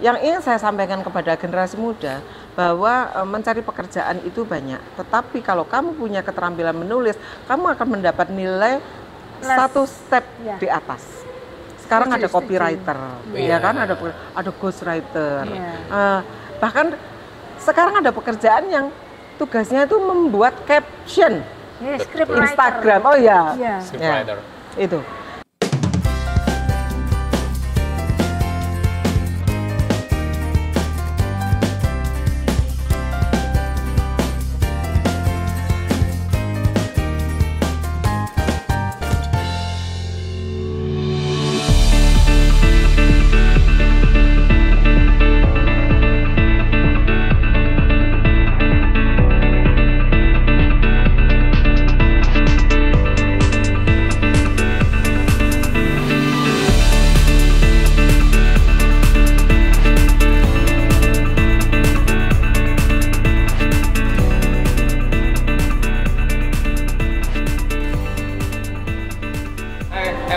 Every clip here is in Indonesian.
yang ingin saya sampaikan kepada generasi muda bahwa mencari pekerjaan itu banyak, tetapi kalau kamu punya keterampilan menulis, kamu akan mendapat nilai satu step di atas. Sekarang ada copywriter, ya kan, ada ghostwriter, bahkan sekarang ada pekerjaan yang tugasnya itu membuat caption Instagram. Oh ya, scriptwriter. Itu.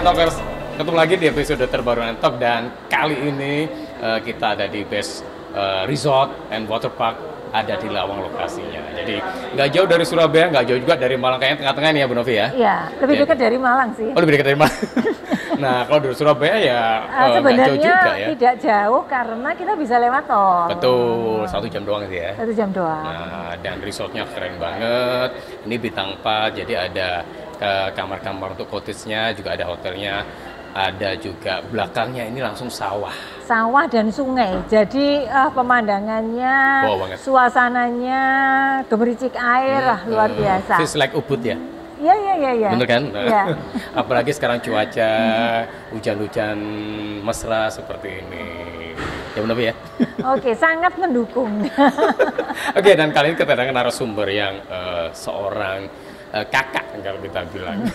Entokers, ketemu lagi di episode terbaru Entok, dan kali ini kita ada di Best Resort and Water Park, ada di Lawang lokasinya. Jadi nggak jauh dari Surabaya, nggak jauh juga dari Malang, kayaknya tengah-tengah nih ya Bu Novi ya? Iya, lebih dekat dari Malang sih. Oh, lebih dekat dari Malang. Nah, kalau dari Surabaya ya nggak jauh juga ya? Tidak jauh karena kita bisa lewat tol. Betul, 1 jam doang sih ya? 1 jam doang. Nah, dan resortnya keren banget. Ini bintang 4, jadi ada kamar-kamar untuk cottage-nya, juga ada hotelnya, ada juga belakangnya ini langsung sawah. Sawah dan sungai, jadi pemandangannya, suasananya, gemericik air lah, luar biasa. Feels like Ubud ya? Iya. Bener kan? Iya. Apalagi sekarang cuaca hujan-hujan mesra seperti ini. Ya benar ya? Oke, sangat mendukung. Oke, dan kali ini kedatangan narasumber yang seorang kakak kalau kita bilang.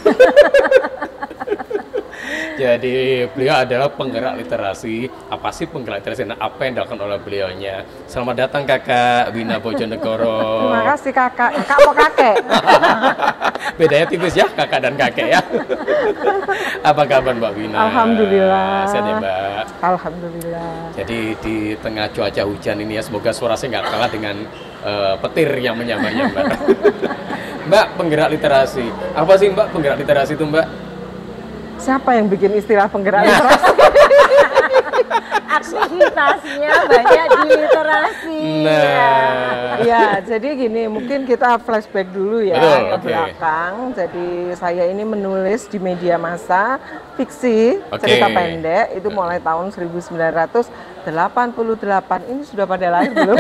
Jadi beliau adalah penggerak literasi. Apa sih penggerak literasi? Nah, apa yang dilakukan oleh beliaunya? Selamat datang Kakak Wina Bojonegoro. Terima kasih Kakak. Kakak apa kakek? Bedanya tipis ya, kakak dan kakek ya. Apa kabar Mbak Wina? Alhamdulillah. Sehat ya Mbak? Alhamdulillah. Jadi di tengah cuaca hujan ini ya, semoga suara saya nggak kalah dengan petir yang menyambarnya Mbak. Mbak, penggerak literasi. Apa sih Mbak penggerak literasi itu Mbak? Siapa yang bikin istilah penggerak literasi? Aktivitasnya banyak di literasi. Nah, ya, jadi gini, mungkin kita flashback dulu ya ke belakang. Jadi saya ini menulis di media massa fiksi, cerita pendek, itu mulai tahun 1988. Ini sudah pada lahir belum?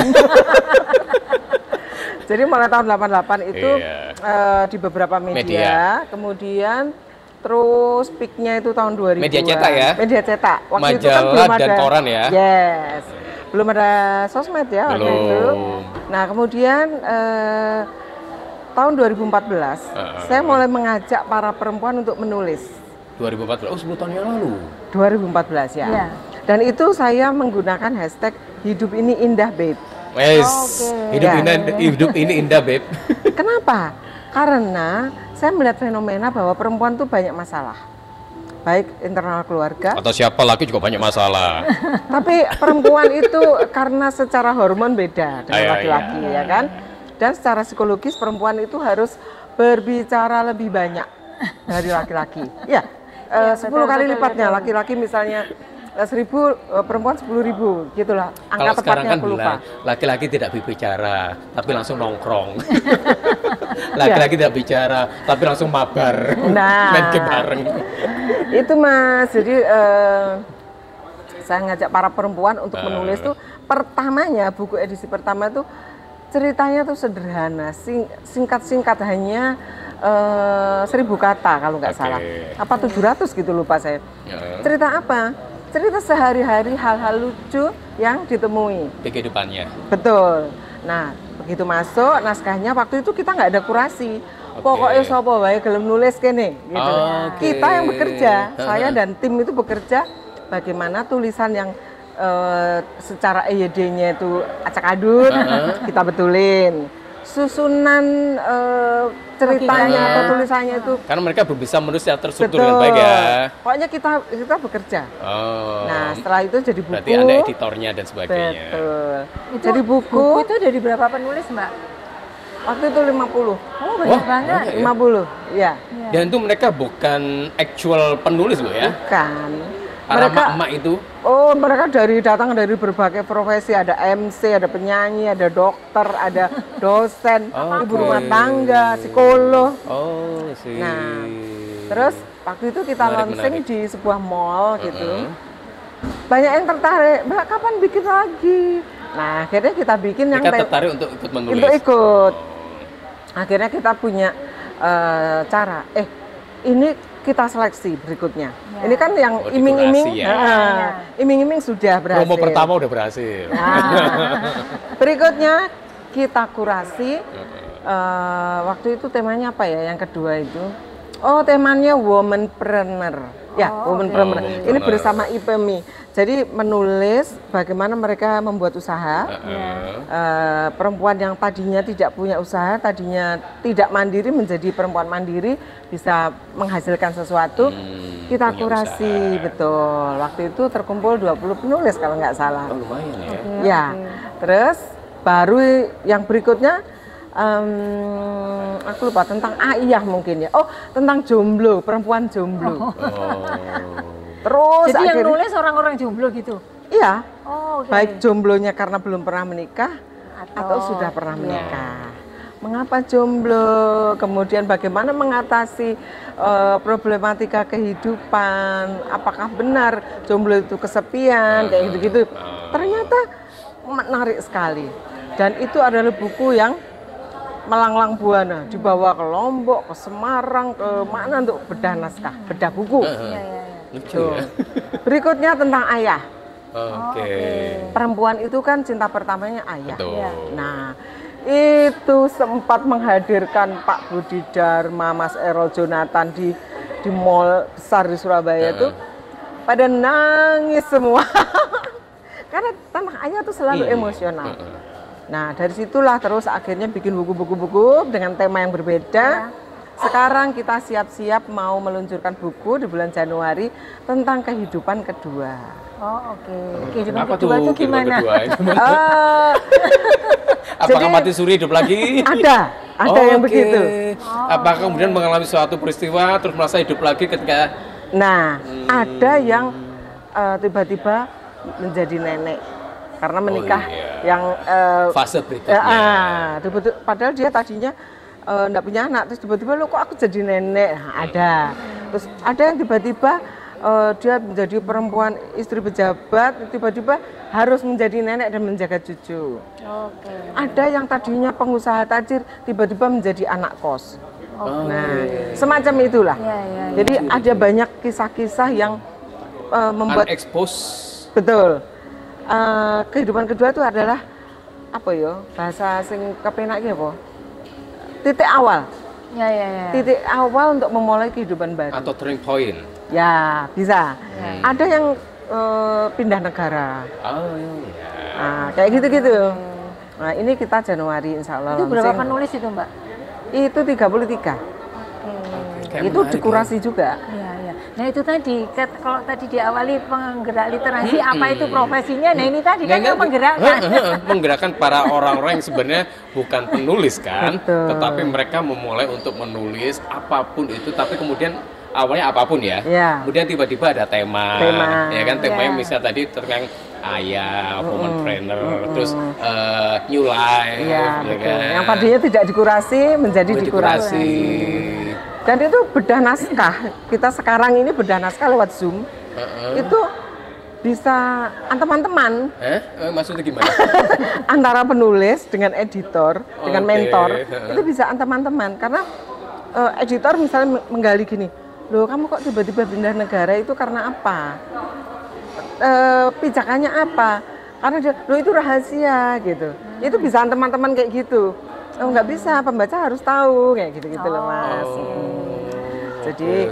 Jadi mulai tahun 88 itu di beberapa media. Kemudian terus peaknya itu tahun 2000. Media cetak ya? Media cetak. Waktu majalah itu kan belum ada, dan koran ya? Yes. Belum ada sosmed ya waktu itu. Nah kemudian tahun 2014 saya mulai mengajak para perempuan untuk menulis. 2014? Oh 10 tahun yang lalu? 2014 ya. Dan itu saya menggunakan hashtag hidup ini indah babe. Hidup ini indah babe. Kenapa? Karena saya melihat fenomena bahwa perempuan tuh banyak masalah, baik internal keluarga atau siapa lagi juga banyak masalah. Tapi perempuan itu karena secara hormon beda dengan laki-laki ya kan, dan secara psikologis perempuan itu harus berbicara lebih banyak dari laki-laki. Ya, 10 kali lipatnya laki-laki misalnya 1.000, perempuan 10.000 gitulah. Angka tepatnya aku lupa. Laki-laki tidak berbicara, tapi langsung nongkrong. Laki-laki tidak bicara, tapi langsung mabar. Main game bareng. Itu Mas, jadi saya ngajak para perempuan untuk menulis tuh. Pertamanya, buku edisi pertama tuh ceritanya tuh sederhana, singkat-singkat, hanya 1.000 kata kalau nggak salah. Apa 700 gitu, lupa saya. Cerita apa? Cerita sehari-hari, hal-hal lucu yang ditemui di kehidupannya. Betul. Nah, begitu masuk naskahnya, waktu itu kita nggak ada kurasi. Pokoknya sopo wae gelem nulis kene gitu. Kita yang bekerja, saya dan tim itu bekerja bagaimana tulisan yang secara EYD-nya itu acak-adut kita betulin. susunan ceritanya Logikanya. atau tulisannya itu Karena mereka belum bisa menulis secara terstruktur betul. dengan baik ya. Pokoknya kita bekerja. Oh. Nah, setelah itu jadi buku. Berarti Anda editornya dan sebagainya. Betul. Itu Jadi buku itu dari berapa penulis, Mbak? waktu itu 50. Oh, banyak Wah, banget. banyak. 50. Ya, Iya. Dan itu mereka bukan actual penulis loh ya. bukan. Para Mereka emak-emak itu. oh, mereka datang dari berbagai profesi, ada MC, ada penyanyi, ada dokter, ada dosen, Oke. ibu rumah tangga, psikolog. Oh, sih. Nah, Terus waktu itu kita launching di sebuah mall gitu. Banyak yang tertarik, Mbak kapan bikin lagi? Nah akhirnya kita bikin yang Mereka tertarik untuk ikut menulis. Untuk ikut. Akhirnya kita punya cara. Ini kita seleksi berikutnya. Ya. Ini kan yang Oh, iming-iming, dikurasi ya. iming-iming sudah berhasil. Promo pertama udah berhasil. Nah, berikutnya kita kurasi. Waktu itu temanya apa ya? Yang kedua itu, oh temanya womanpreneur. Ya, womanpreneur. Ini bersama IPMI. Jadi menulis bagaimana mereka membuat usaha. Perempuan yang tadinya tidak punya usaha, tadinya tidak mandiri menjadi perempuan mandiri, bisa menghasilkan sesuatu. Kita kurasi, betul. Waktu itu terkumpul 20 penulis kalau nggak salah. Oh, lumayan ya. Ya, terus baru yang berikutnya aku lupa tentang Aiyah mungkin ya. Oh, tentang jomblo, perempuan jomblo. Terus Jadi yang akhirnya, nulis orang-orang jomblo gitu. iya, Oh, oke. baik jomblonya karena belum pernah menikah atau Atau- sudah pernah iya. menikah. Mengapa jomblo? Kemudian bagaimana mengatasi problematika kehidupan? Apakah benar jomblo itu kesepian? Kayak gitu-gitu. Ternyata menarik sekali. Dan itu adalah buku yang melanglang buana, dibawa ke Lombok, ke Semarang, ke mana untuk bedah naskah, bedah buku. Iya, iya, iya. Lucu Tuh. ya. Berikutnya tentang ayah. Oke. Perempuan itu kan cinta pertamanya ayah. Betul. Iya. Nah, itu sempat menghadirkan Pak Budi Dharma, Mas Errol Jonathan di mall besar di Surabaya itu pada nangis semua. Karena tanah ayah itu selalu emosional. Nah, dari situlah terus akhirnya bikin buku-buku dengan tema yang berbeda. Sekarang kita siap-siap mau meluncurkan buku di bulan Januari tentang kehidupan kedua. Oh, oke. Kehidupan Apa kedua tuh itu kehidupan gimana? kedua? Eh, Apakah Jadi- mati suri hidup lagi? ada yang Oke. begitu. Apakah kemudian mengalami suatu peristiwa terus merasa hidup lagi ketika Nah, ada yang tiba-tiba menjadi nenek karena menikah iya. yang fase berikutnya? padahal dia tadinya enggak punya anak, terus tiba-tiba lo kok aku jadi nenek. Nah, ada. Terus ada yang tiba-tiba dia menjadi perempuan istri pejabat, tiba-tiba harus menjadi nenek dan menjaga cucu. Oke. Ada yang tadinya pengusaha tajir, tiba-tiba menjadi anak kos. Nah, semacam itulah. Iya, iya, iya. Jadi ada banyak kisah-kisah yang membuat Unexposed. betul. Kehidupan kedua itu adalah apa ya? Bahasa sing kepenak iki apa? Titik awal. Ya, ya, ya. Titik awal untuk memulai kehidupan baru. Atau turning point. Ya, bisa. Ada yang pindah negara. Oh iya. Nah, kayak gitu-gitu. Nah, ini kita Januari insya Allah Itu berapa launching. penulis itu, Mbak? Itu 33. Kayak Itu menarik dikurasi juga. Iya, iya. Nah, itu tadi kalau tadi diawali penggerak literasi apa itu profesinya? Nah, ini tadi kan yang menggerakkan. Menggerakkan para orang-orang yang sebenarnya bukan penulis kan, Betul. tetapi mereka memulai untuk menulis apapun itu, tapi kemudian awalnya apapun ya, Ya. kemudian tiba-tiba ada tema, ya kan temanya Ya. misalnya tadi tentang ayah, womanpreneur, terus new life, Iya, ya betul. kan? Yang tadinya tidak dikurasi menjadi dikurasi. Dan itu bedah naskah. Kita sekarang ini bedah naskah lewat Zoom. Itu bisa teman-teman Maksudnya gimana? antara penulis dengan editor, dengan Oke, mentor, itu bisa teman-teman. Karena editor misalnya menggali gini, loh kamu kok tiba-tiba pindah negara itu karena apa? Pijakannya apa? Karena dia, loh itu rahasia gitu. Itu bisa teman-teman kayak gitu. Oh nggak bisa, pembaca harus tahu kayak gitu-gitu loh mas. Jadi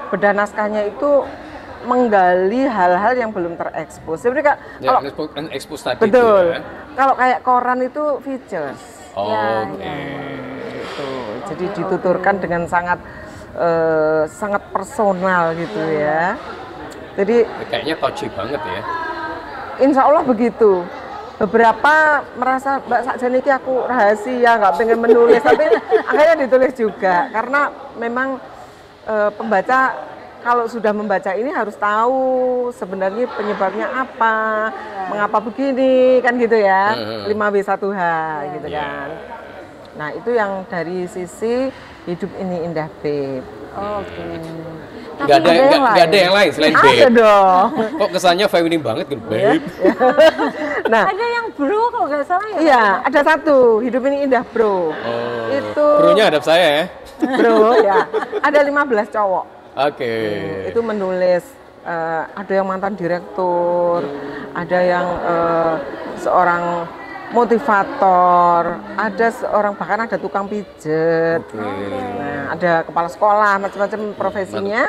bedah naskahnya itu menggali hal-hal yang belum terekspos. Sebenarnya Ya, kalau expose tadi betul, itu ya. kalau kayak koran itu features. Oke. Gitu. Jadi dituturkan dengan sangat sangat personal gitu ya. Jadi Kayaknya touchy banget ya. insya Allah begitu. Beberapa merasa Mbak sakjane iki aku rahasia, nggak pengen menulis, tapi akhirnya ditulis juga karena memang pembaca kalau sudah membaca ini harus tahu sebenarnya penyebabnya apa, mengapa begini kan gitu ya, 5W1H gitu kan. Nah itu yang dari sisi hidup ini indah Beb. Oke. Nggak ada yang lain selain Ada Babe. dong. Kok kesannya feminin banget kan Babe? Nah Ada yang bro kalau nggak salah ya. iya ada satu hidup ini indah bro. Oh, Itu Bro-nya hadap saya ya. bro ya ada 15 cowok. Oke. Itu menulis ada yang mantan direktur, ada yang seorang motivator, ada seorang bahkan ada tukang pijet, nah, ada kepala sekolah, macam-macam profesinya,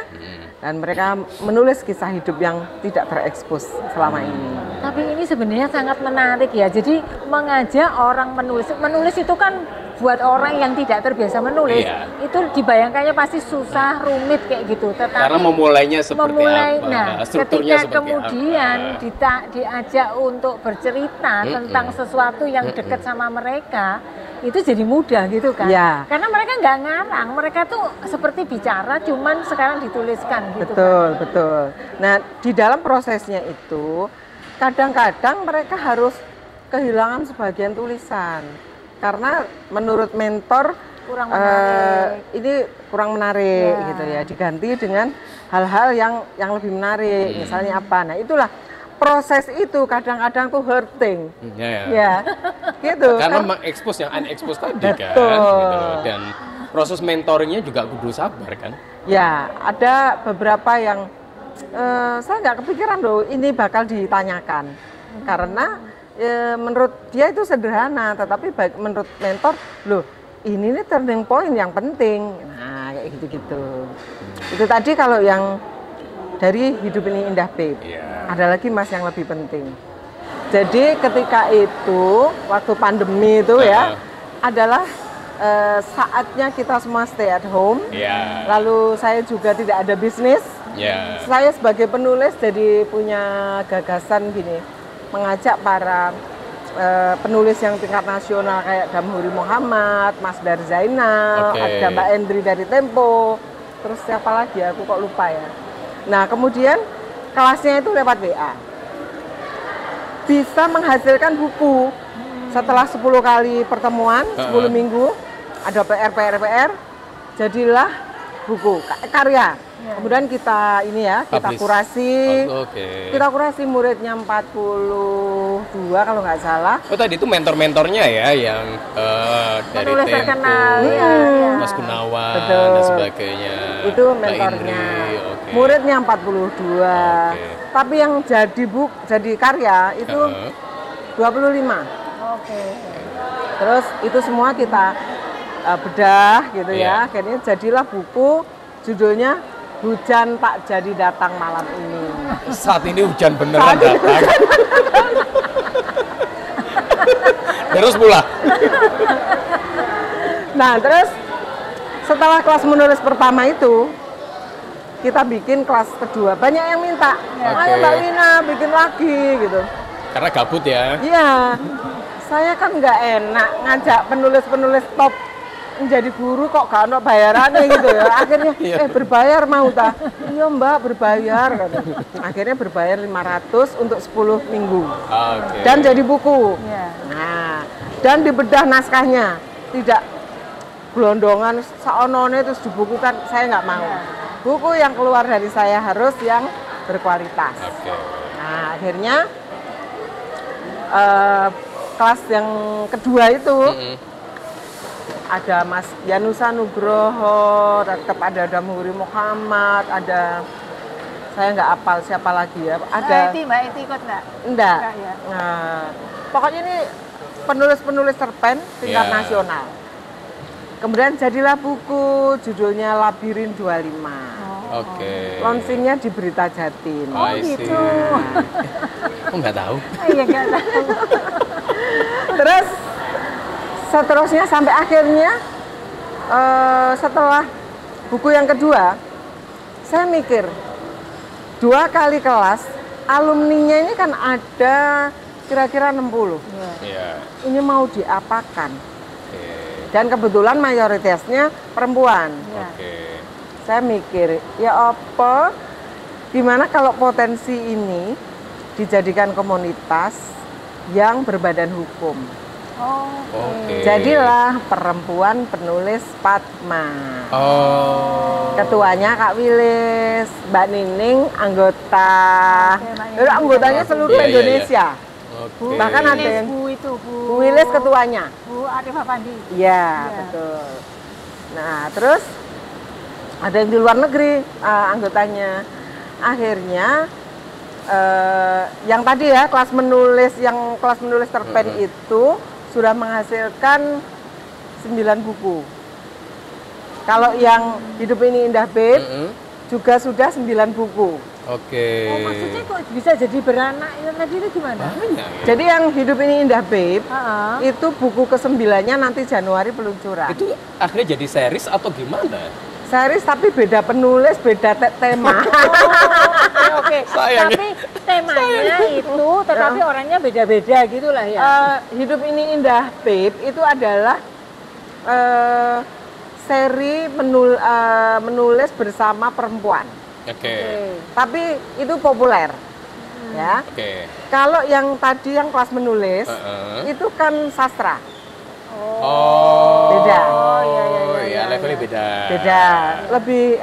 dan mereka menulis kisah hidup yang tidak terekspos selama ini. Tapi ini sebenarnya sangat menarik ya. Jadi mengajak orang menulis. Menulis itu kan buat orang yang tidak terbiasa menulis, Iya. itu dibayangkannya pasti susah, rumit kayak gitu. Tetapi Karena memulainya seperti apa? Nah, Strukturnya ketika seperti kemudian apa? diajak untuk bercerita tentang sesuatu yang dekat sama mereka, itu jadi mudah gitu kan? Ya. Karena mereka nggak ngarang, mereka tuh seperti bicara, cuman sekarang dituliskan gitu. Betul, betul. Nah, di dalam prosesnya itu kadang-kadang mereka harus kehilangan sebagian tulisan karena menurut mentor Kurang menarik. ini kurang menarik Ya. gitu ya, diganti dengan hal-hal yang lebih menarik. Misalnya apa? Nah, itulah proses itu kadang-kadang tuh hurting. Ya. Ya. Gitu. Karena kan? mengekspos yang unexposed tadi Betul. kan. Gitu loh. Dan proses mentoringnya juga kudu sabar kan. Ya, ada beberapa yang saya nggak kepikiran loh ini bakal ditanyakan karena menurut dia itu sederhana, tetapi menurut mentor loh ini nih turning point yang penting. Nah kayak gitu-gitu. Itu tadi kalau yang dari hidup ini indah Babe. Iya. Ada lagi Mas yang lebih penting. Jadi ketika itu waktu pandemi itu ya adalah saatnya kita semua stay at home. Iya. Lalu saya juga tidak ada bisnis. Ya. Saya sebagai penulis jadi punya gagasan gini, mengajak para penulis yang tingkat nasional kayak Damhuri Muhammad, Mas Dar Zainal, Oke. ada Mbak Endri dari Tempo, terus siapa lagi aku kok lupa ya. Nah kemudian kelasnya itu lewat WA. Bisa menghasilkan buku setelah 10 kali pertemuan, 10 minggu, ada PR, jadilah buku, karya. Kemudian kita ini ya, kita Publish. kurasi. Oke. Kita kurasi muridnya 42 kalau nggak salah. Oh tadi itu mentor-mentornya ya yang dari Penulis Tempo, terkenal, ya. Mas Gunawan Betul. dan sebagainya. Itu Mbak mentornya. Indri, oke. Muridnya 42. Oke. Tapi yang jadi karya itu 25. Oke. Terus itu semua kita bedah gitu Iya. ya. Akhirnya jadilah buku judulnya Hujan Tak Jadi Datang Malam Ini. Saat ini hujan beneran datang. Terus pula. Nah, terus setelah kelas menulis pertama itu kita bikin kelas kedua. Banyak yang minta, ayo Mbak Wina bikin lagi gitu. Karena gabut ya. Iya, saya kan nggak enak ngajak penulis-penulis top menjadi guru kok gak ada bayarannya gitu ya. Akhirnya berbayar mau tak? Iya Mbak berbayar. Akhirnya berbayar 500 untuk 10 minggu. Oke. Dan jadi buku. Ya. Nah, dan dibedah naskahnya. Tidak gelondongan saonone terus dibukukan, saya nggak mau. Buku yang keluar dari saya harus yang berkualitas. Oke. Nah, akhirnya kelas yang kedua itu ada Mas Yanusa Nugroho, tetap ada Damhuri Muhammad, ada saya nggak apal siapa lagi ya. Ada Mbak Eti ikut nggak? enggak. Enggak, ya. Nah, pokoknya ini penulis-penulis terpen tingkat Ya. nasional. Kemudian jadilah buku judulnya Labirin 25. Oke. Launchingnya di Berita Jatim. Oh, I see. gitu. Aku nggak tahu. Iya nggak tahu. Terus seterusnya sampai akhirnya setelah buku yang kedua, saya mikir 2 kali kelas, alumninya ini kan ada kira-kira 60. Iya. Ini mau diapakan? Oke. Dan kebetulan mayoritasnya perempuan. Oke. Saya mikir, ya apa, gimana kalau potensi ini dijadikan komunitas yang berbadan hukum. Oke. Jadilah Perempuan Penulis Padma. Oh. Ketuanya Kak Wilis, Mbak Nining anggota. Anggotanya seluruh Iya, iya, iya. Indonesia. Oke. Bahkan ada yang Bu itu, Bu Wilis ketuanya. Bu Arifah Pandi. Iya, betul. Nah, terus ada yang di luar negeri anggotanya. Akhirnya yang tadi ya kelas menulis terpen itu sudah menghasilkan 9 buku. Kalau yang Hidup Ini Indah Babe juga sudah 9 buku. Oke. Oh, maksudnya kok bisa jadi beranak tadi itu gimana? Banyak ya? Jadi yang Hidup Ini Indah Babe Heeh. itu buku ke-9-nya nanti Januari peluncuran. Itu akhirnya jadi series atau gimana? Series tapi beda penulis, beda tema. Oke. Sayang ya. Tapi temanya itu, tetapi orangnya beda-beda gitulah ya. Hidup Ini Indah Babe itu adalah seri menulis bersama perempuan. Oke. Tapi itu populer. Ya. Oke. Kalau yang tadi yang kelas menulis itu kan sastra. Oh. Beda. Oh, iya, Ya, levelnya beda. Beda. Lebih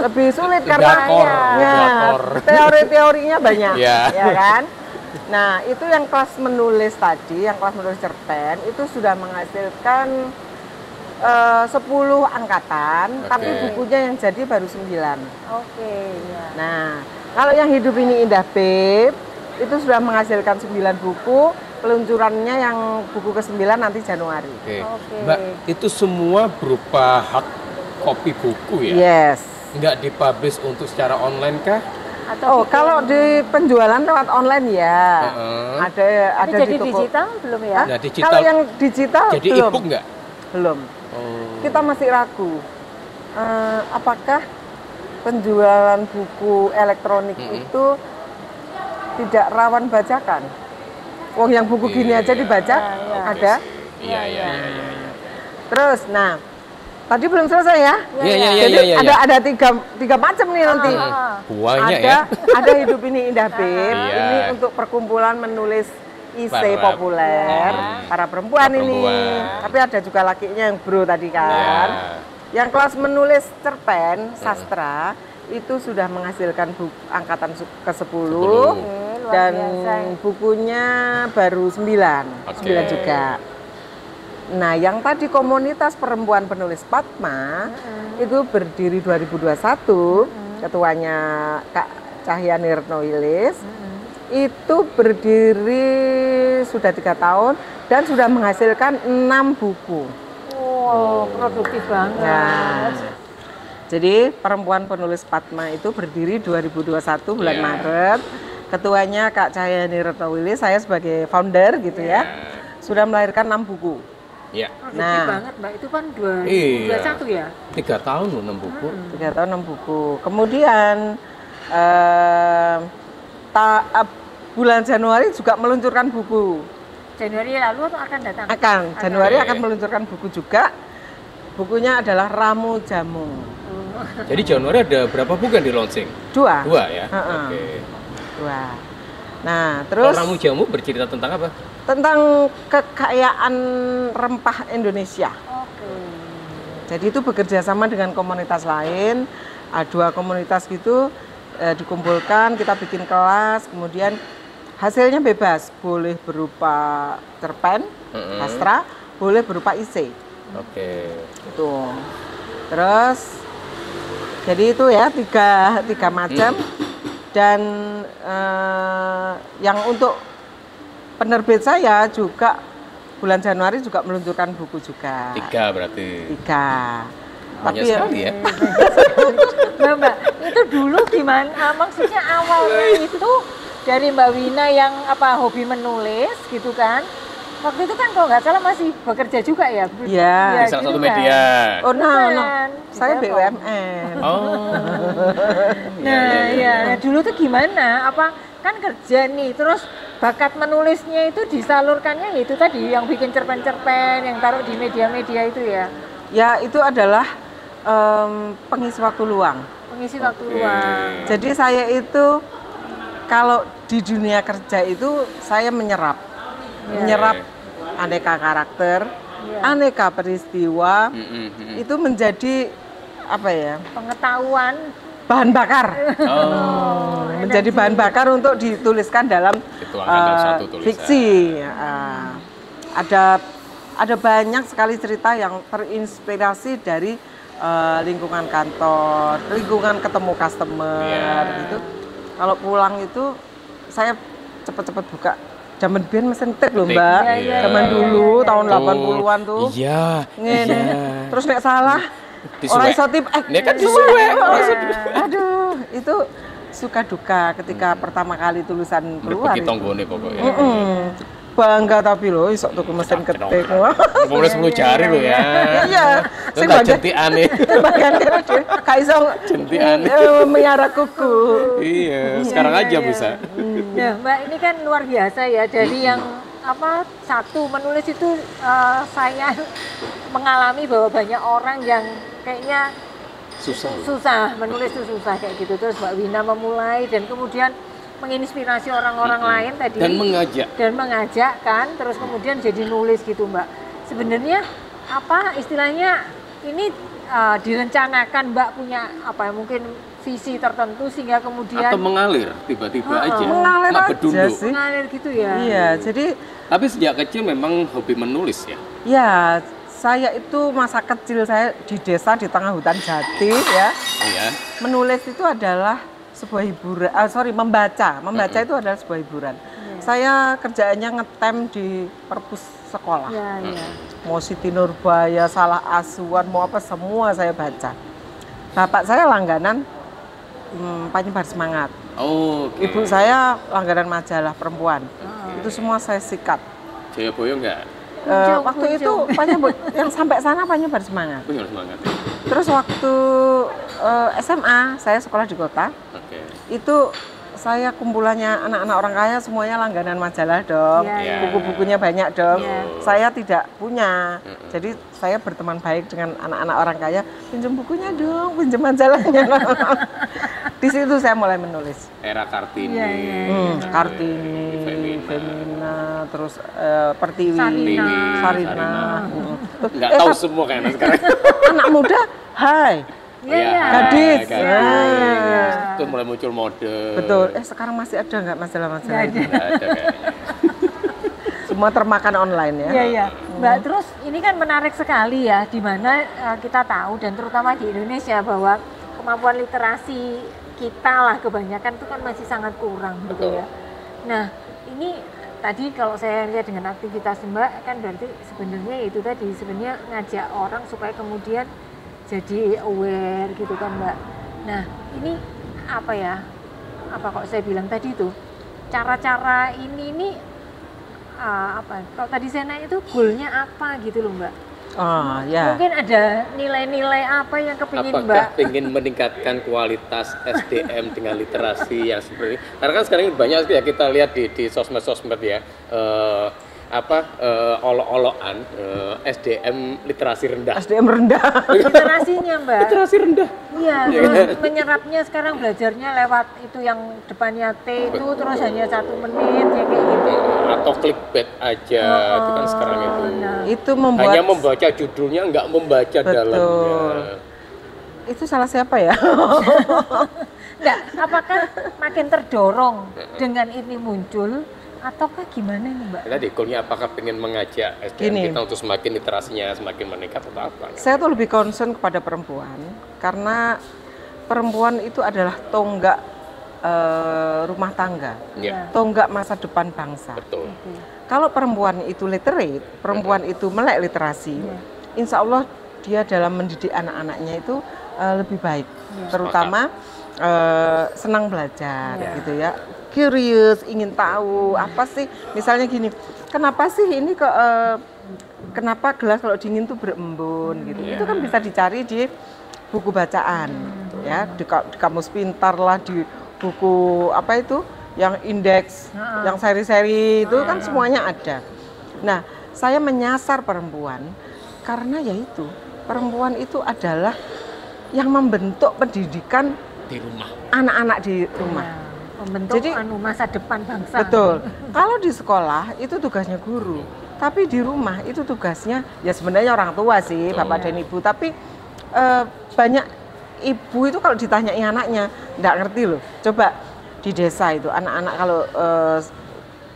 lebih sulit karena Drakor, drakor. teori-teorinya banyak. Iya. Ya kan? Nah, itu yang kelas menulis tadi, yang kelas menulis cerpen itu sudah menghasilkan 10 angkatan, tapi bukunya yang jadi baru 9. Oke, ya. Nah, kalau yang Hidup Ini Indah Babe itu sudah menghasilkan 9 buku, peluncurannya yang buku ke-9 nanti Januari. Oke. Mbak, itu semua berupa hard copy buku ya? Yes. Nggak dipublish untuk secara online kah? Atau Kalau di penjualan lewat online ya. Ada tapi jadi di toko. digital belum ya? Nah, digital. Kalau yang digital Jadi belum. e-book nggak? Belum. Oh. Kita masih ragu. Apakah penjualan buku elektronik itu tidak rawan bajakan? Wong yang buku gini aja dibaca ada. Iya. Terus, nah, tadi belum selesai ya? Jadi Iya. ada tiga macam nih nanti. Buahnya Ada ya. ada Hidup Ini Indah Babe. Iya. Ini untuk perkumpulan menulis IC Para- populer, para perempuan Para ini. perempuan. Tapi ada juga lakinya yang bro tadi kan. Iya. Yang kelas menulis cerpen sastra itu sudah menghasilkan angkatan ke-10 luar dan biasa. bukunya baru 9 juga. Nah, yang tadi komunitas perempuan penulis Padma itu berdiri 2021, ketuanya Kak Cahyani Retnowilis. Itu berdiri sudah 3 tahun dan sudah menghasilkan 6 buku. Wow, produktif banget. Nah, jadi perempuan penulis Padma itu berdiri 2021 bulan Maret. Ketuanya Kak Cahyani Retnowilis, saya sebagai founder gitu ya. Sudah melahirkan 6 buku. Iya. Produktif banget, Mbak. Itu kan 2021 ya? 3 tahun loh 6 buku. 3 tahun 6 buku. Kemudian bulan Januari juga meluncurkan buku. Januari lalu atau akan datang? Januari akan meluncurkan buku juga. Bukunya adalah Ramu Jamu. Jadi Januari ada berapa buku yang di launching? 2 ya? Oke. 2. Nah, terus Kalau Ramu Jamu bercerita tentang apa? tentang kekayaan rempah Indonesia. Oke. Jadi itu bekerja sama dengan komunitas lain, 2 komunitas gitu dikumpulkan, kita bikin kelas, kemudian hasilnya bebas, boleh berupa cerpen, sastra, boleh berupa IC. Oke. Itu. Terus jadi itu ya tiga macam. Dan yang untuk penerbit saya juga bulan Januari juga meluncurkan buku juga. 3 berarti. 3. Banyak sekali ya. Nah, Mbak, itu dulu gimana? Maksudnya awalnya itu dari Mbak Wina yang hobi menulis gitu kan? waktu itu kan kalau nggak salah masih bekerja juga ya? Iya. Di salah satu media. Oh, nah, Bukan. saya Di BUMN. Oh. Nah, ya. Nah, dulu tuh gimana? Apa kan kerja nih, terus bakat menulisnya itu disalurkannya itu tadi yang bikin cerpen-cerpen, yang taruh di media-media itu ya? Ya, itu adalah pengisi waktu luang. Pengisi waktu luang. Jadi saya itu kalau di dunia kerja itu saya menyerap aneka karakter, aneka peristiwa, itu menjadi apa ya? Pengetahuan. Bahan bakar. Menjadi energi. bahan bakar untuk dituliskan dalam Dituangkan dalam suatu tulisan. fiksi. Ada banyak sekali cerita yang terinspirasi dari lingkungan kantor, lingkungan ketemu customer gitu. Kalau pulang itu saya cepet-cepet buka zaman biyen mesin tip loh Mbak. Zaman dulu tahun 80-an tuh. Iya. Ngene. Terus nek salah Disuwek. orang iso tip Ini kan disuwek. Aduh, itu suka duka ketika pertama kali tulisan keluar. Begitu tonggone pokoknya. Bangga tapi loh iso tuku mesin ketik. Boleh 10 jari lo ya. Iya. Itu tak jentiane. Bagian dhewe gak iso Jentiane. miara kuku. Iya, sekarang aja bisa. Nah, Mbak ini kan luar biasa ya dari yang apa satu menulis itu saya mengalami bahwa banyak orang yang kayaknya susah menulis itu susah kayak gitu, terus Mbak Wina memulai dan kemudian menginspirasi orang-orang lain tadi dan mengajak kan, terus kemudian jadi nulis gitu Mbak. Sebenarnya apa istilahnya ini direncanakan Mbak punya apa mungkin visi tertentu sehingga kemudian atau mengalir tiba-tiba aja. Mengalir aja sih. Mengalir gitu ya. Iya, jadi tapi sejak kecil memang hobi menulis ya. ya saya itu masa kecil saya di desa di tengah hutan jati ya. Iya. Menulis itu adalah sebuah hiburan, membaca itu adalah sebuah hiburan. Saya kerjaannya ngetem di perpus sekolah. Mau Siti Nurbaya, Salah Asuhan, mau apa semua saya baca. Bapak saya langganan Penyebar Semangat. Ibu saya langganan majalah perempuan. Itu semua saya sikat. Jayabaya enggak? Waktu itu yang sampai sana Penyebar Semangat. Penyebar Semangat. Terus waktu SMA saya sekolah di kota. Itu saya kumpulannya anak-anak orang kaya semuanya langganan majalah dong. Buku-bukunya banyak dong. Saya tidak punya. Jadi saya berteman baik dengan anak-anak orang kaya, pinjam bukunya dong, pinjam majalahnya. Di situ saya mulai menulis. Era Kartini. Kartini, Femina, terus Pertiwi, Sarina. Enggak tahu semua kayaknya sekarang. Anak muda, hai. Gadis. Itu mulai muncul mode. Betul. Sekarang masih ada nggak masalah-masalah itu? Nggak ada kayaknya. Semua termakan online ya. Iya. Mbak, terus ini kan menarik sekali ya, di mana kita tahu dan terutama di Indonesia bahwa kemampuan literasi kita lah kebanyakan itu kan masih sangat kurang gitu ya. Nah, ini tadi kalau saya lihat dengan aktivitas Mbak kan berarti sebenarnya itu tadi sebenarnya ngajak orang supaya kemudian jadi aware gitu kan Mbak. Nah ini apa ya, apa kok saya bilang tadi itu cara-cara ini apa, kalau tadi saya nanya itu goalnya apa gitu loh Mbak. Mungkin ada nilai-nilai apa yang kepingin Mbak? Apakah ingin meningkatkan kualitas SDM dengan literasi yang seperti ini? Karena kan sekarang ini banyak ya kita lihat di sosmed-sosmed ya, olok-olokan SDM literasi rendah. SDM rendah. Literasinya Mbak. Literasi rendah. Iya, terus menyerapnya sekarang belajarnya lewat itu yang depannya T itu terus hanya 1 menit ya kayak gitu. Atau clickbait aja, itu kan sekarang itu. Itu membuat hanya membaca judulnya, nggak membaca dalamnya. Itu salah siapa ya? Enggak, apakah makin terdorong dengan ini muncul ataukah gimana nih Mbak? Tadi goalnya apakah pengen mengajak SDM kita untuk semakin literasinya semakin meningkat atau apa? Saya tuh lebih concern kepada perempuan karena perempuan itu adalah tonggak rumah tangga, tonggak masa depan bangsa. Betul. Kalau perempuan itu literate, perempuan itu melek literasi, insya Allah dia dalam mendidik anak-anaknya itu lebih baik, terutama senang belajar gitu ya, curious, ingin tahu apa sih, misalnya gini, kenapa sih ini kok kenapa gelas kalau dingin tuh berembun gitu, itu kan bisa dicari di buku bacaan ya, di kamus pintar lah, di buku apa itu yang indeks, yang seri-seri itu kan semuanya ada. Nah, saya menyasar perempuan karena yaitu perempuan itu adalah yang membentuk pendidikan di rumah, anak-anak di rumah. Membentuk masa depan bangsa. Betul. Kalau di sekolah itu tugasnya guru, tapi di rumah itu tugasnya ya sebenarnya orang tua sih, bapak dan ibu. Tapi banyak ibu itu kalau ditanyai anaknya nggak ngerti loh. Coba di desa itu anak-anak kalau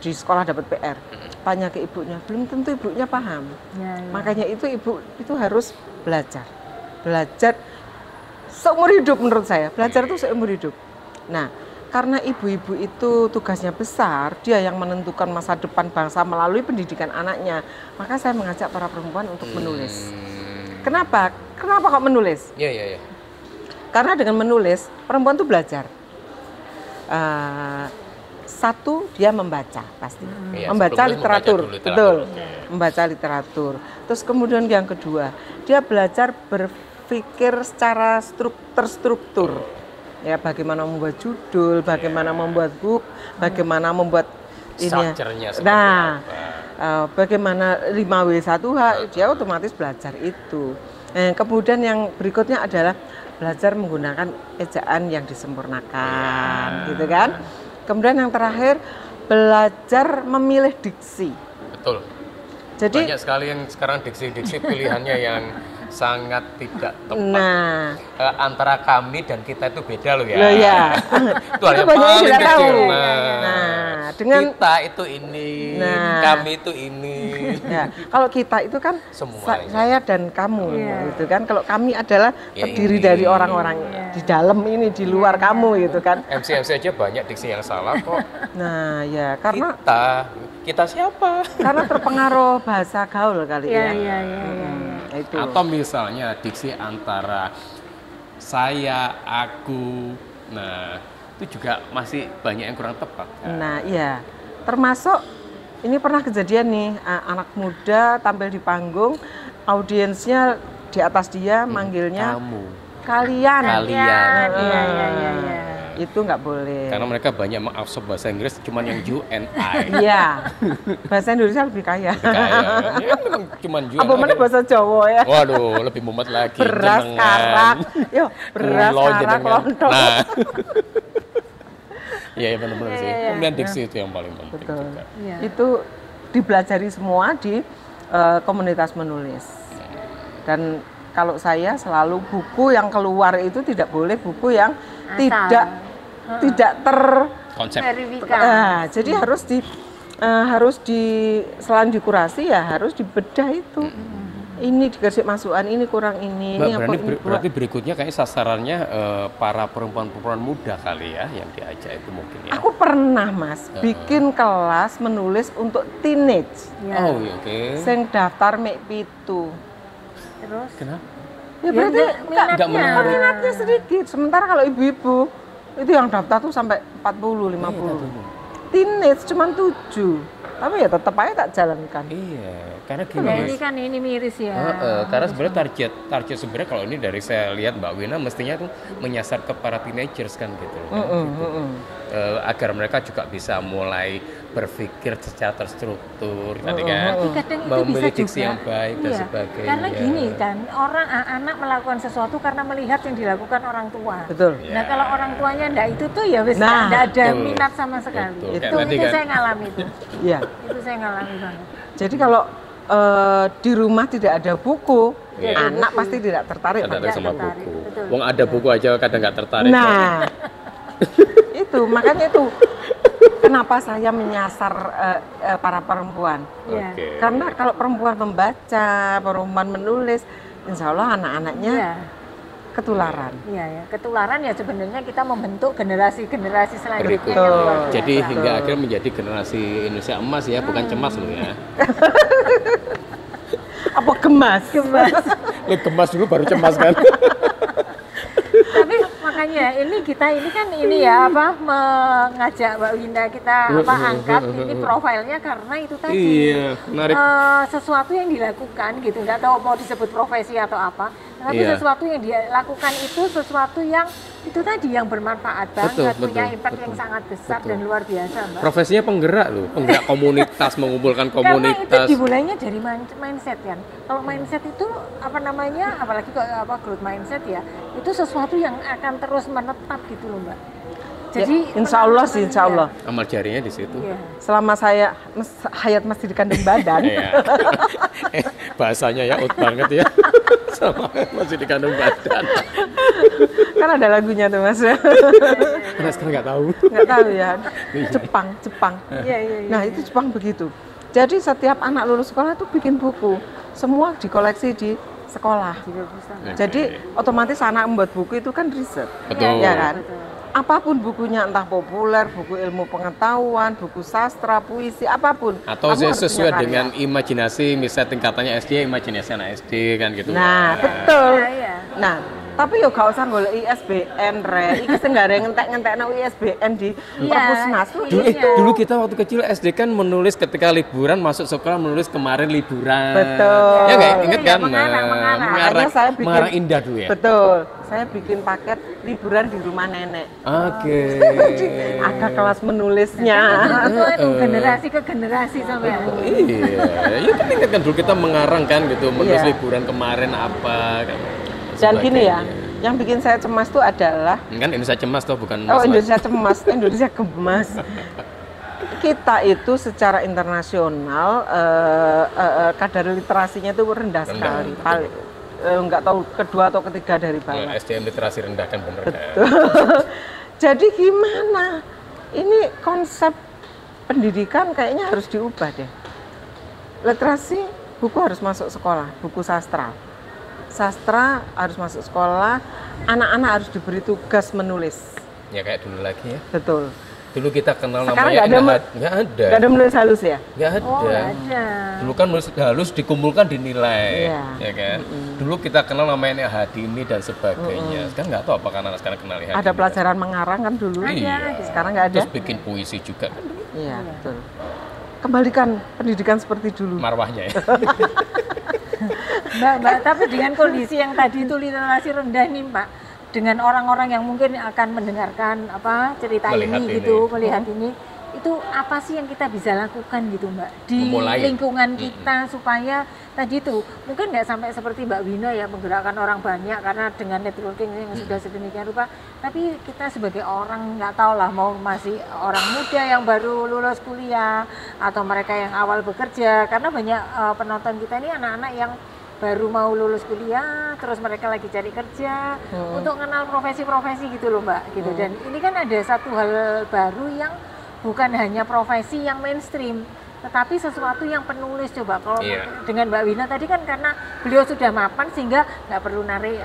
di sekolah dapat PR, tanya ke ibunya, belum tentu ibunya paham. Makanya itu ibu itu harus belajar seumur hidup menurut saya. Belajar itu seumur hidup. Nah, karena ibu-ibu itu tugasnya besar, dia yang menentukan masa depan bangsa melalui pendidikan anaknya. Maka saya mengajak para perempuan untuk menulis. Kenapa? Kenapa kok menulis? Iya. Karena dengan menulis, perempuan itu belajar. Satu, dia membaca pasti. Membaca literatur, betul. Membaca literatur. Terus kemudian yang kedua, dia belajar berpikir secara terstruktur. Ya, bagaimana membuat judul, bagaimana membuat book, bagaimana membuat ini. Nah, bagaimana 5W1H, dia otomatis belajar itu. Kemudian yang berikutnya adalah belajar menggunakan ejaan yang disempurnakan, gitu kan. Kemudian yang terakhir, belajar memilih diksi. Betul. Jadi banyak sekali yang sekarang diksi-diksi pilihannya yang sangat tidak tepat. Nah, antara kami dan kita itu beda loh ya. Loh ya. Itu hal yang banyak yang paling tidak kecil. tahu. Nah, dengan kita itu ini, kami itu ini. Ya, kalau kita itu kan saya dan kamu, gitu kan. Kalau kami adalah terdiri dari orang-orang di dalam ini, di luar kamu, gitu kan. MC aja banyak diksi yang salah kok. Nah, ya karena kita siapa? Karena terpengaruh bahasa gaul kali ya. Itu. Atau misalnya diksi antara saya, aku, nah itu juga masih banyak yang kurang tepat. Nah iya, termasuk ini pernah kejadian nih, anak muda tampil di panggung, audiensnya di atas dia manggilnya kamu, kalian. Iya. Itu nggak boleh. Karena mereka banyak mengabsorb bahasa Inggris, cuman yang you and I. Iya, bahasa Indonesia lebih kaya. Ya, memang cuman you. Apa mana bahasa Jawa ya? Waduh, lebih mumet lagi. Beras karak, yo beras karak lontong. Nah. Iya benar-benar sih. Kemudian diksi itu yang paling penting. Betul. Juga. Itu dipelajari semua di komunitas menulis. Dan kalau saya selalu buku yang keluar itu tidak boleh buku yang tidak konsep. Jadi harus selain dikurasi ya harus dibedah itu. Ini dikasih masukan, ini kurang ini. Berarti berikutnya kayak sasarannya para perempuan-perempuan muda kali ya yang diajak itu mungkin ya. Aku pernah Mas bikin kelas menulis untuk teenage. Oh iya, oke. Sing daftar mek pitu. Terus? Kenapa? Ya berarti nggak menarik. minatnya sedikit. Sementara kalau ibu-ibu itu yang daftar tuh sampai 40, 50. Teenage cuma 7. Tapi ya tetap aja tak jalankan. Iya, karena gini. Nah, ini kan ini miris ya. Karena sebenarnya target sebenarnya kalau ini dari saya lihat Mbak Wina mestinya tuh menyasar ke para teenagers kan gitu. Agar mereka juga bisa mulai berpikir secara terstruktur tadi kan, memilih diksi yang baik dan sebagainya. Karena gini kan, anak melakukan sesuatu karena melihat yang dilakukan orang tua. Betul. Nah kalau orang tuanya enggak itu tuh ya wis enggak ada minat sama sekali. Itu kan saya ngalami itu. Iya. Itu saya ngalami banget. Jadi kalau di rumah tidak ada buku, anak pasti tidak tertarik. Tidak sama buku. Wong ada buku aja kadang nggak tertarik. Nah, itu makanya itu. Kenapa saya menyasar para perempuan? Karena kalau perempuan membaca, perempuan menulis, insya Allah anak-anaknya ketularan. Iya, ketularan ya sebenarnya kita membentuk generasi-generasi selanjutnya. Betul. Jadi hingga akhirnya menjadi generasi Indonesia emas ya, bukan cemas loh ya. Apa gemas? Gemas dulu baru cemas kan. Tapi makanya ini kan ya apa mengajak Mbak Winda kita apa angkat ini profilnya karena itu tadi menarik. Sesuatu yang dilakukan gitu, nggak tahu mau disebut profesi atau apa, tapi sesuatu yang dia lakukan itu sesuatu yang itu tadi yang bermanfaat banget, punya impact yang sangat besar dan luar biasa, Mbak. Profesinya penggerak loh, penggerak komunitas, mengumpulkan komunitas. Karena itu dimulainya dari mindset kan. Kalau mindset itu apa namanya, apalagi kalau growth mindset ya, itu sesuatu yang akan terus menetap gitu loh, Mbak. Jadi ya, insya Allah sih, insya Allah. Amal jarinya di situ. Ya. Selama saya hayat masih di kandung badan. Bahasanya ya out banget ya. Selama masih di kandung badan. Kan ada lagunya tuh Mas. Karena sekarang nggak tahu. Nggak tahu ya. Jepang. Ya. Nah itu Jepang begitu. Jadi setiap anak lulus sekolah tuh bikin buku. Semua dikoleksi di sekolah. Jadi otomatis anak membuat buku itu kan riset. Betul. Ya kan? Apapun bukunya, entah populer, buku ilmu pengetahuan, buku sastra, puisi, apapun. Atau sesuai dengan imajinasi, misalnya tingkatannya SD, imajinasi anak SD kan gitu. Nah, betul. Ya. Nah, tapi yo gak usah golek ISBN iki sing gak ngentek-ngentekno ISBN di Perpusnas. Dulu kita waktu kecil SD kan menulis ketika liburan masuk sekolah menulis kemarin liburan. Betul. Ya kayak inget kan? Mengarang indah dulu ya. Betul. Saya bikin paket liburan di rumah nenek. Oke. Ada kelas menulisnya. Itu generasi ke generasi sampai. Iya, ya kan inget kan dulu kita mengarang kan gitu, menulis liburan kemarin apa kan. Dan gini ya, yang bikin saya cemas tuh adalah kan Indonesia cemas tuh bukan Indonesia cemas, Indonesia gemas. Kita itu secara internasional kadar literasinya itu rendah sekali, paling nggak tahu kedua atau ketiga dari bawah. SDM literasi rendah kan bener. Jadi gimana? Ini konsep pendidikan kayaknya harus diubah deh. Literasi, buku harus masuk sekolah, buku sastra. Sastra harus masuk sekolah, anak-anak harus diberi tugas menulis. Ya kayak dulu lagi ya. Betul. Dulu kita kenal sekarang namanya nggak ada menulis halus ya? Nggak ada. Oh, nggak ada. Dulu kan menulis halus dikumpulkan dinilai, ya kan. Dulu kita kenal namanya Hadini dan sebagainya. Sekarang nggak tahu apakah anak sekarang kenal Hadini. Ada pelajaran mengarang kan dulu. Ada. Sekarang nggak ada. Terus bikin puisi juga kan. Iya, betul. Kembalikan pendidikan seperti dulu. Marwahnya ya. Mbak, tapi dengan kondisi yang tadi itu literasi rendah nih, Mbak, dengan orang-orang yang mungkin akan mendengarkan cerita melihat ini, itu apa sih yang kita bisa lakukan gitu, Mbak, di lingkungan kita supaya tadi itu mungkin nggak sampai seperti Mbak Wina ya menggerakkan orang banyak karena dengan networking yang sudah sedemikian rupa, tapi kita sebagai orang nggak tahu lah mau masih orang muda yang baru lulus kuliah atau mereka yang awal bekerja, karena banyak penonton kita ini anak-anak yang baru mau lulus kuliah, terus mereka lagi cari kerja untuk kenal profesi-profesi gitu loh, Mbak, gitu. Dan ini kan ada satu hal baru yang bukan hanya profesi yang mainstream, tetapi sesuatu yang penulis. Coba kalau dengan Mbak Wina tadi kan karena beliau sudah mapan sehingga nggak perlu narik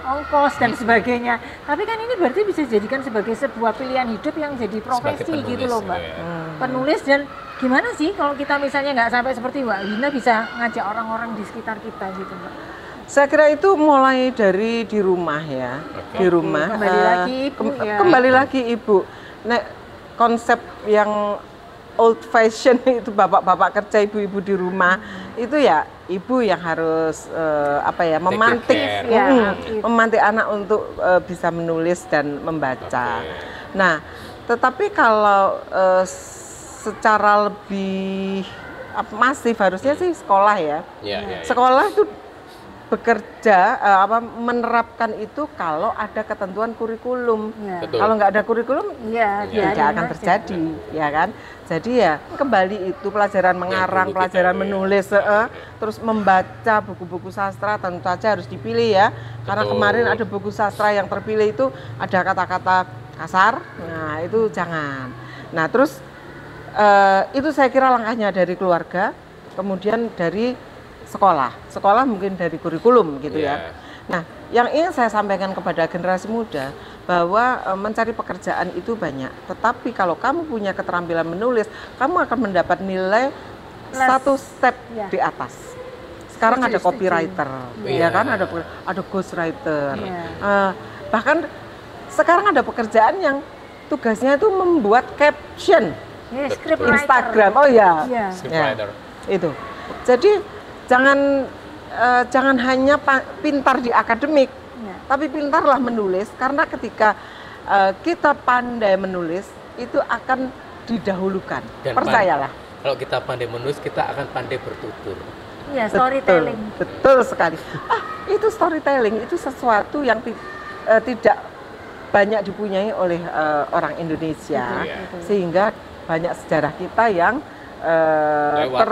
ongkos dan sebagainya. Tapi kan ini berarti bisa dijadikan sebagai sebuah pilihan hidup yang jadi profesi penulis, gitu loh, Mbak. Penulis. Dan gimana sih kalau kita misalnya nggak sampai seperti Mbak Wina bisa ngajak orang-orang di sekitar kita gitu, Mbak? Saya kira itu mulai dari di rumah ya. Di rumah. Kembali lagi Ibu Kembali lagi Ibu. Nah, konsep yang old fashion itu bapak-bapak kerja, ibu-ibu di rumah itu ya ibu yang harus memantik anak untuk bisa menulis dan membaca. Nah, tetapi kalau secara lebih masif harusnya sih sekolah ya. Sekolah itu bekerja menerapkan itu kalau ada ketentuan kurikulum. Kalau nggak ada kurikulum tidak akan terjadi, ya kan. Jadi ya kembali itu pelajaran mengarang, pelajaran menulis, terus membaca buku-buku sastra tentu saja harus dipilih ya. Karena kemarin ada buku sastra yang terpilih itu ada kata-kata kasar, nah itu jangan. Nah terus itu saya kira langkahnya dari keluarga, kemudian dari sekolah mungkin dari kurikulum gitu ya. Nah, yang ingin saya sampaikan kepada generasi muda bahwa mencari pekerjaan itu banyak, tetapi kalau kamu punya keterampilan menulis, kamu akan mendapat nilai satu step di atas. Sekarang ada copywriter, ya kan, ada ghostwriter, bahkan sekarang ada pekerjaan yang tugasnya itu membuat caption Script writer. Instagram. Oh ya, Iya. Scriptwriter. itu. Jadi jangan hanya pintar di akademik, Iya. tapi pintarlah menulis, karena ketika kita pandai menulis itu akan didahulukan. Dan Percayalah. Kalau kita pandai menulis, kita akan pandai bertutur. Iya, storytelling. Betul sekali. Itu storytelling, itu sesuatu yang tidak banyak dipunyai oleh orang Indonesia, Iya. sehingga banyak sejarah kita yang Lewat.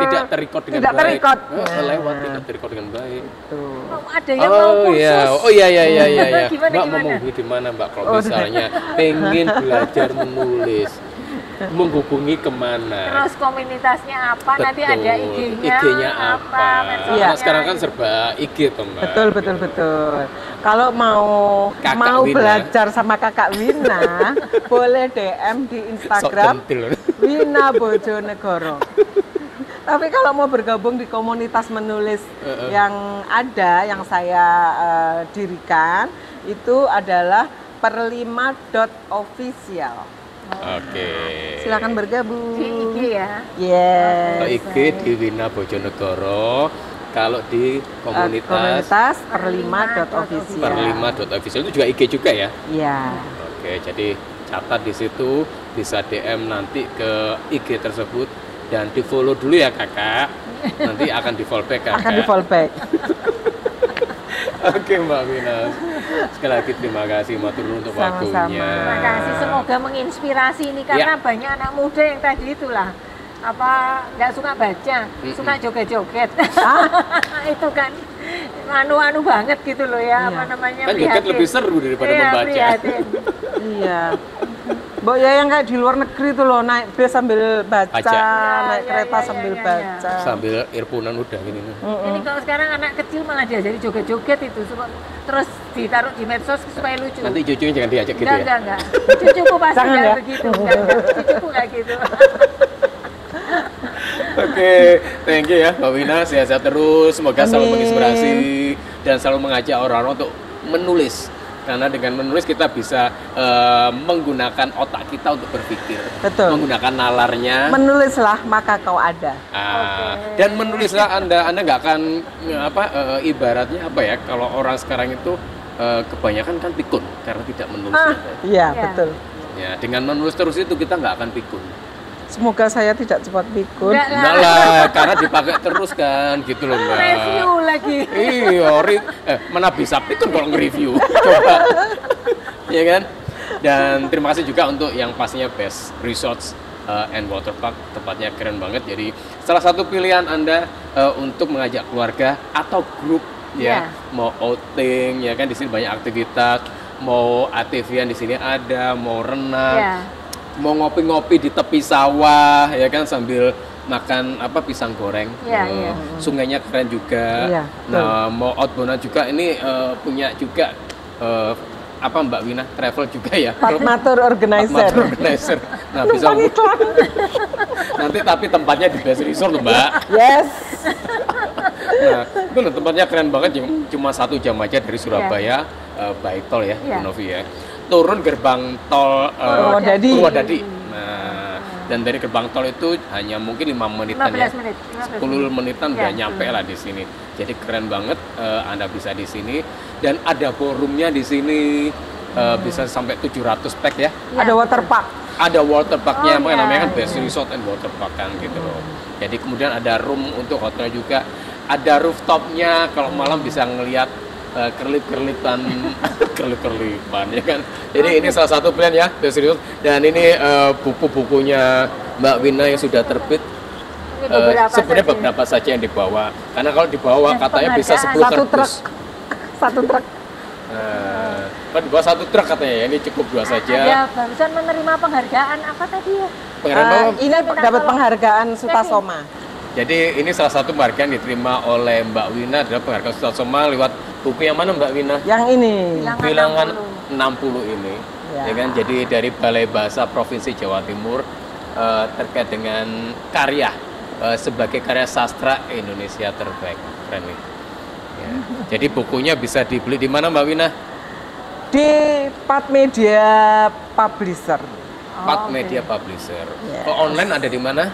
Tidak terrecord dengan tidak baik. terrecord. Lewat, tidak terrecord dengan baik. Tuh. Oh, ada yang mau kursus. Iya. Oh iya. Gimana, Mbak mau gimana? menghubungi di mana Mbak? Kalau misalnya pengen belajar menulis, menghubungi kemana? Terus komunitasnya apa? Nanti ada IG-nya. IG-nya apa? medsosnya Iya. Karena sekarang kan serba IG tuh Mbak. Betul. Kalau mau Kakak Wina. belajar sama Kakak Wina, boleh DM di Instagram Sok centil. Wina Bojonegoro. Tapi kalau mau bergabung di komunitas menulis yang ada, yang saya dirikan, itu adalah perlima.official. Oke. Silakan bergabung. di IG ya. Kalau Yes. IG di Wina Bojonegoro, kalau di komunitas perlima.official. perlima.official itu juga IG juga ya. Iya. Oke, jadi catat di situ, bisa DM nanti ke IG tersebut dan di follow dulu ya kakak. Nanti akan di follow back kakak. Akan di fallback. Oke Mbak Wina, sekali lagi terima kasih matur nuwun untuk Sama-sama. waktunya. Terima kasih, semoga menginspirasi ini karena banyak anak muda yang tadi itulah nggak suka baca, suka joget-joget. Itu kan anu banget gitu loh ya, apa namanya? Kan joget lebih seru daripada membaca. Prihatin. Iya. Mbok ya yang kayak di luar negeri tuh loh, naik bis sambil baca, Baca. naik kereta Iya, sambil iya. baca. Sambil earphone-an udah gini nih. Ini kalau sekarang anak kecil malah diajari joget-joget itu, terus ditaruh di medsos supaya lucu. Nanti cucunya jangan diajak gitu ya. Enggak. Cucuku pasti Jangan enggak ya. begitu. Enggak. Cucuku enggak gitu. Oke, thank you ya Mbak Wina, sehat-sehat terus, semoga selalu Amin. menginspirasi dan selalu mengajak orang-orang untuk menulis. Karena dengan menulis kita bisa menggunakan otak kita untuk berpikir, Betul. menggunakan nalarnya. Menulislah maka kau ada. Dan menulislah anda nggak akan ibaratnya apa ya, kalau orang sekarang itu kebanyakan kan pikun karena tidak menulis. Iya, Ya. betul. Ya, dengan menulis terus itu kita nggak akan pikun. Semoga saya tidak cepat pikun. Enggak. Enggak lah, karena dipakai terus kan, gitu loh Mbak. Review lagi. Iya, mana bisa pikun kalau nge-review. Coba. Iya kan? Dan terima kasih juga untuk yang pastinya Best Resorts and Waterpark, tempatnya keren banget. Jadi salah satu pilihan Anda untuk mengajak keluarga atau grup ya, mau outing ya kan, di sini banyak aktivitas, mau ATV-an di sini ada, mau renang. Ya. Mau ngopi-ngopi di tepi sawah ya kan sambil makan pisang goreng. Iya. Sungainya keren juga. Iya, Nah, mau outbound juga ini punya juga Mbak Wina travel juga ya. Partmatur organizer. Partmatur organizer. Nah, bisa nanti tapi tempatnya di Best Resort loh, Mbak. Yes. Nah, itu loh, tempatnya keren banget, cuma 1 jam aja dari Surabaya by tol ya, Bu Novi ya. Turun gerbang tol Purwodadi. Nah, dan dari gerbang tol itu hanya mungkin 5 menitan 15 menit. 10 menitan udah nyampe lah di sini. Jadi keren banget, Anda bisa di sini dan ada ballroomnya di sini, bisa sampai 700 pack ya. Ada waterpark. Ada waterparknya, Oh, namanya kan iya. Best Resort and Waterpark kan gitu loh. Jadi kemudian ada room untuk hotel juga, ada rooftopnya, kalau malam bisa ngelihat kerlip-kerlipan ya kan. Jadi ini salah satu plan ya Best Resort, dan ini buku-bukunya Mbak Wina yang sudah terbit. Ini Sebenarnya beberapa saja yang dibawa, karena kalau dibawa katanya bisa 10 Satu truk. kardus. Satu truk. Kan dibawa 1 truk katanya ya, ini cukup 2 saja. Ada barusan menerima penghargaan apa tadi ya? Penghargaan Ini dapat penghargaan Sutasoma. Jadi ini salah satu penghargaan yang diterima oleh Mbak Wina adalah penghargaan Sutasoma lewat buku yang mana Mbak Wina? Yang ini. Bilangan 60 ini. Ya. Ya kan? Jadi dari Balai Bahasa Provinsi Jawa Timur terkait dengan karya sebagai karya sastra Indonesia terbaik. Keren nih. Ya. Jadi bukunya bisa dibeli di mana Mbak Wina? Di Pat Media Publisher. Pat oke. Media Publisher. Yes. Kalau online ada di mana?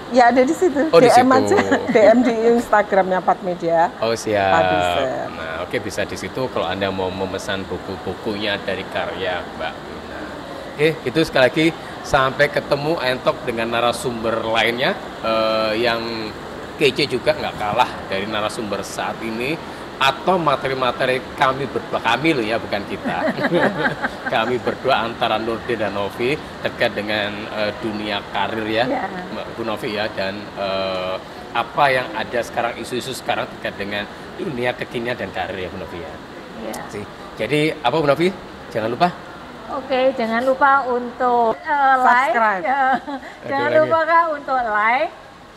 Ya ada di situ. Oh, di DM situ. aja. DM di Instagramnya Pat Media. Oh siap. Publisher. Nah oke, bisa di situ kalau Anda mau memesan buku-bukunya dari karya Mbak Wina. Oke, itu sekali lagi sampai ketemu Entok dengan narasumber lainnya yang kece juga, nggak kalah dari narasumber saat ini, atau materi-materi kami berdua, kami loh ya, bukan kita. Kami berdua antara Nurdin dan Novi terkait dengan dunia karir ya, Ya. Bu Novi ya, dan apa yang ada sekarang, isu-isu sekarang terkait dengan dunia kekinian dan karir ya Bu Novi ya. Iya. Jadi apa Bu Novi? Jangan lupa Oke, jangan lupa untuk like, Subscribe. jangan lagi. lupa Kak, untuk like,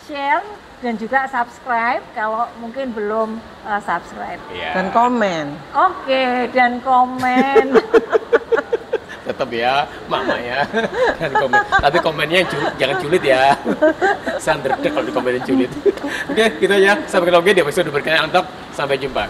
share, dan juga subscribe kalau mungkin belum subscribe. ya. Dan komen. Oke, dan komen. Tetap ya, mama ya. Dan komen. Tapi komennya jangan julid ya. Saya ndredeg kalau dikomenin julid. Oke, gitu ya. Sampai ketemu lagi di episode berikutnya. Entok. Sampai jumpa.